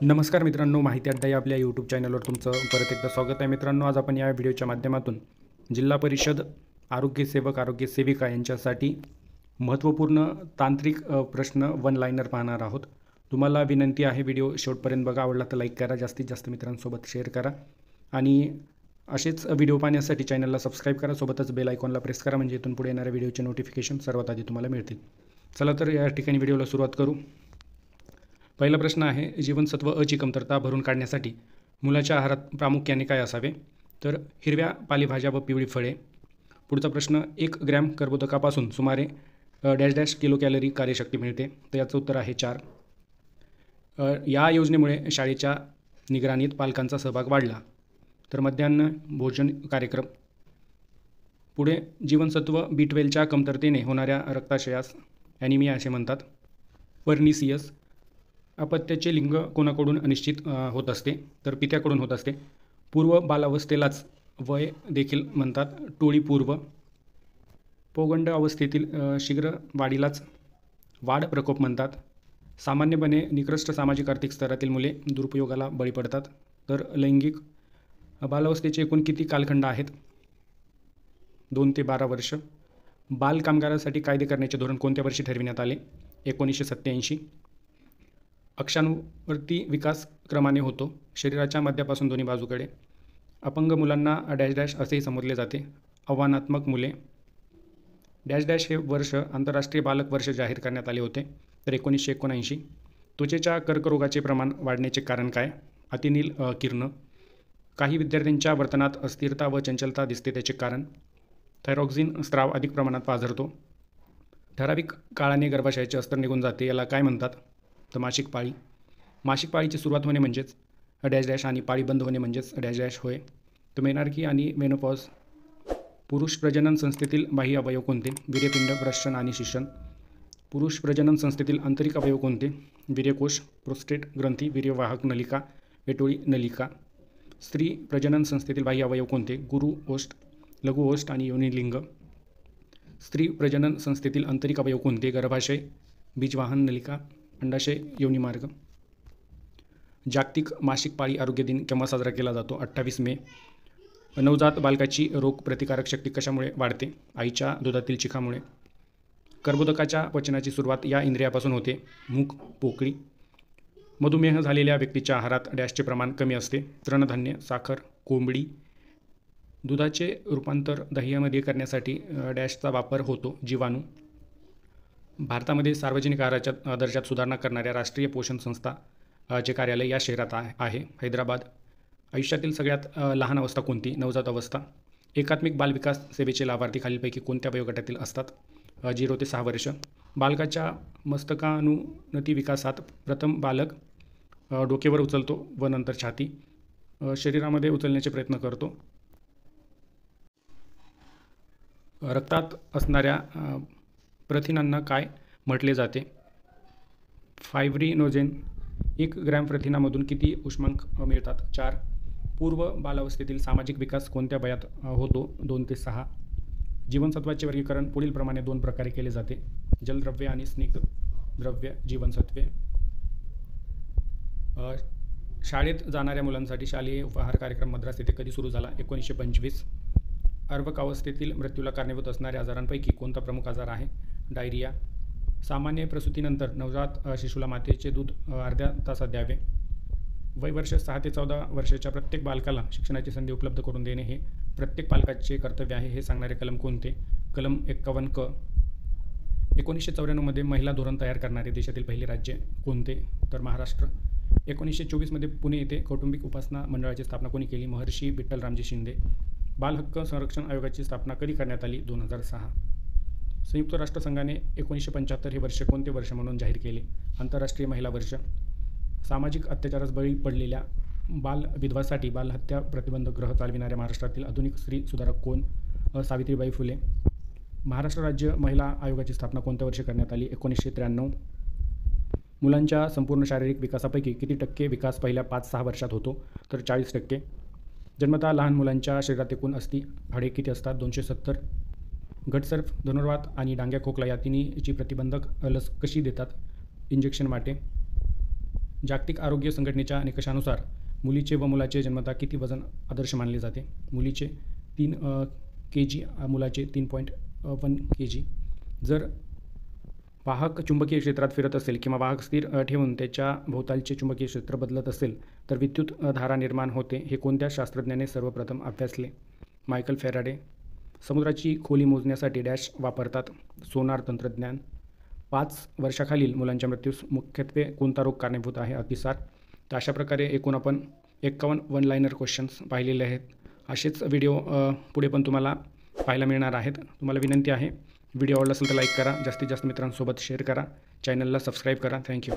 नमस्कार मित्रांनो, माहिती अड्डा या आपल्या यूट्यूब चॅनलवर तुमचं परत एकदा स्वागत आहे. मित्रांनो, आज आपण या व्हिडिओच्या माध्यमातून जिल्हा परिषद आरोग्यसेवक आरोग्य सेविका यांच्यासाठी महत्त्वपूर्ण तांत्रिक प्रश्न वन लाईनर पाहणार आहोत. तुम्हाला विनंती आहे, व्हिडिओ शेवटपर्यंत बघा. आवडला तर लाईक करा, जास्तीत जास्त मित्रांसोबत शेअर करा आणि असेच व्हिडिओ पाहण्यासाठी चॅनलला सबस्क्राईब करा. सोबतच बेल आयकॉनला प्रेस करा, म्हणजे इथून पुढे येणाऱ्या व्हिडिओचे नोटिफिकेशन सर्वात आधी तुम्हाला मिळतील. चला तर या ठिकाणी व्हिडिओला सुरुवात करू. पहिला प्रश्न आहे, जीवनसत्व अ ची कमतरता भरून काढण्यासाठी मुलाच्या आहारात प्रामुख्याने काय असावे? तर हिरव्या पालेभाज्या व पिवळी फळे. पुढचा प्रश्न, 1 ग्रॅम कर्बोदकापासून सुमारे डॅश डॅश किलो कॅलरी कार्यशक्ती मिळते. तर याचं उत्तर आहे 4. या योजनेमुळे शाळेच्या निगराणीत पालकांचा सहभाग वाढला. तर मध्यान्ह भोजन कार्यक्रम. पुढे, जीवनसत्व B12च्या कमतरतेने होणाऱ्या रक्ताशयास ॲनिमिया असे म्हणतात. पर्निसियस. अपत्याचे लिंग कोणाकडून निश्चित होत असते? तर पित्याकडून होत असते. पूर्व बालावस्थेलाच वय देखील म्हणतात, टोळीपूर्व. पौगंड अवस्थेतील शीघ्र वाढीलाच वाढ प्रकोप म्हणतात. सामान्यपणे निकृष्ट सामाजिक आर्थिक स्तरातील मुले दुरुपयोगाला बळी पडतात. तर लैंगिक. बालावस्थेचे एकूण किती कालखंड आहेत? 2 ते 12 वर्ष. बाल कामगारासाठी कायदे करण्याचे धोरण कोणत्या वर्षी ठरविण्यात आले? 1987. अक्षानुवर्ती विकास क्रमाने होतो, शरीराच्या मध्यापासून दोन्ही बाजूकडे. अपंग मुलांना डॅश डॅश असेही संबोधले जाते, आव्हानात्मक मुले. डॅश डॅश हे वर्ष आंतरराष्ट्रीय बालक वर्ष जाहीर करण्यात आले होते. तर 1979. त्वचेच्या कर्करोगाचे प्रमाण वाढण्याचे कारण काय? अतिनील किरण. काही विद्यार्थ्यांच्या वर्तनात अस्थिरता व चंचलता दिसते, त्याचे कारण? थायरॉक्सिन स्त्राव अधिक प्रमाणात पाझरतो. ठराविक काळाने गर्भाशयाचे अस्तर निघून जाते, याला काय म्हणतात? तर मासिक पाळी. मासिक पाळीची सुरुवात होणे म्हणजेच डॅश डॅश आणि पाळी बंद होणे म्हणजेच डॅश डॅश होय. तर मेनार्की आणि मेनोपॉज. पुरुष प्रजनन संस्थेतील बाह्य अवयव कोणते? वीर्यपिंड, प्रश्न आणि शिशन. पुरुष प्रजनन संस्थेतील आंतरिक अवयव कोणते? वीर्यकोश, प्रोस्टेट ग्रंथी, वीर्यवाहक नलिका, वेटोळी नलिका. स्त्री प्रजनन संस्थेतील बाह्य अवयव कोणते? गुरु ओष्ठ, लघु ओष्ठ आणि योनिलिंग. स्त्री प्रजनन संस्थेतील आंतरिक अवयव कोणते? गर्भाशय, बीजवाहन नलिका, अंडाशय, योनिमार्ग. जागतिक मासिक पाळी आरोग्य दिन केव्हा साजरा केला जातो? 28 मे. नवजात बालकाची रोग प्रतिकारक शक्ती कशामुळे वाढते? आईच्या दुधातील चिखामुळे. कर्बोदकाच्या पचनाची सुरुवात या इंद्रियापासून होते, मूग, पोकळी. मधुमेह झालेल्या व्यक्तीच्या आहारात डॅशचे प्रमाण कमी असते. तृणधान्य, साखर, कोंबडी. दुधाचे रूपांतर दह्यामध्ये करण्यासाठी डॅशचा वापर होतो, जीवाणू. भारतामध्ये सार्वजनिक आहाराच्या दर्जात सुधारणा करणाऱ्या राष्ट्रीय पोषण संस्था चे कार्यालय या शहरात आहे, हैदराबाद. आयुष्यातील सगळ्यात लहान अवस्था कोणती? नवजात अवस्था. एकात्मिक बालविकास सेवेचे लाभार्थी खालीलपैकी कोणत्या वयोगटातील असतात? 0 ते 6 वर्ष. बालकाच्या मस्तकानुनती विकासात प्रथम बालक डोकेवर उचलतो व नंतर छाती, शरीरामध्ये उचलण्याचे प्रयत्न करतो. रक्तात असणाऱ्या प्रथिनांना काय म्हटले जाते? फायब्रिनोजेन. 1 ग्रॅम प्रथिनामधून किती उष्मांक मिळतात? 4. पूर्व बालावस्थेतील सामाजिक विकास कोणत्या वयात होतो? 2 ते 6. जीवनसत्वाचे वर्गीकरण पुढील प्रमाणे 2 प्रकारे केले जाते, जलद्रव्य आणि स्निग्ध द्रव्य जीवनसत्वे. शाळेत जाणाऱ्या मुलांसाठी शालेय उपहार कार्यक्रम मद्रास येथे कधी सुरू झाला? 1925. अर्भकावस्थेतील मृत्यूला कारणीभूत असणाऱ्या आजारांपैकी कोणता प्रमुख आजार आहे? डायरिया. सामान्य प्रसूतीनंतर नवजात शिशुला मातेचे दूध अर्ध्या तासात द्यावे. वयवर्ष 6 ते 14 वर्षाच्या प्रत्येक बालकाला शिक्षणाची संधी उपलब्ध करून देणे हे प्रत्येक पालकाचे कर्तव्य आहे, हे सांगणारे कलम कोणते? कलम 51 क. 1994 मध्ये महिला धोरण तयार करणारे देशातील पहिले राज्य कोणते? तर महाराष्ट्र. 1924 मध्ये पुणे येथे कौटुंबिक उपासना मंडळाची स्थापना कोणी केली? महर्षी विठ्ठलरामजी शिंदे. बाल हक्क संरक्षण आयोगाची स्थापना कधी करण्यात आली? 2006. संयुक्त राष्ट्रसंघाने 1975 हे वर्ष कोणते वर्ष म्हणून जाहीर केले? आंतरराष्ट्रीय महिला वर्ष. सामाजिक अत्याचारास बळी पडलेल्या बाल विधवासाठी बालहत्या प्रतिबंधक ग्रह चालविणाऱ्या महाराष्ट्रातील आधुनिक स्त्री सुधारक कोण? सावित्रीबाई फुले. महाराष्ट्र राज्य महिला आयोगाची स्थापना कोणत्या वर्षी करण्यात आली? 1993. मुलांच्या संपूर्ण शारीरिक विकासापैकी किती टक्के विकास पहिल्या 5-6 वर्षात होतो? तर 40%. जन्मतः लहान मुलांच्या शरीरात एकूण अस्थि हाडे किती असतात? 270. घटसर्प, धनुर्वात आणि डांग्या खोकला या तिन्हीची प्रतिबंधक लस कशी देतात? इंजेक्शन वाटे. जागतिक आरोग्य संघटनेच्या निकषानुसार मुलीचे व मुलाचे जन्मतः किती वजन आदर्श मानले जाते? मुलीचे 3 kg, मुलाचे 3.1 kg. जर वाहक चुंबकीय क्षेत्रात फिरत असेल किंवा वाहक स्थिर ठेवून त्याच्या भोवतालचे चुंबकीय क्षेत्र बदलत असेल तर विद्युत धारा निर्माण होते. हे कोणत्या शास्त्रज्ञाने सर्वप्रथम अभ्यासले? Michael Faraday. समुद्राची खोली मोजण्यासाठी डॅश वापरतात? सोनार तंत्रज्ञान. 5 वर्षाखालील मुलांच्या मृत्यूस मुख्यत्वे कोणता रोग कारणीभूत आहे? अतिसार. तर अशा प्रकारे एकूण आपण 51 वन लाईनर क्वेश्चन्स पाहिलेले आहेत. असेच व्हिडिओ पुढे पण तुम्हाला पाहायला मिळणार आहेत. तुम्हाला विनंती आहे, व्हिडिओ आवडला असेल तर लाईक करा, जास्तीत जास्त मित्रांसोबत शेअर करा, चॅनलला सबस्क्राईब करा. थँक्यू.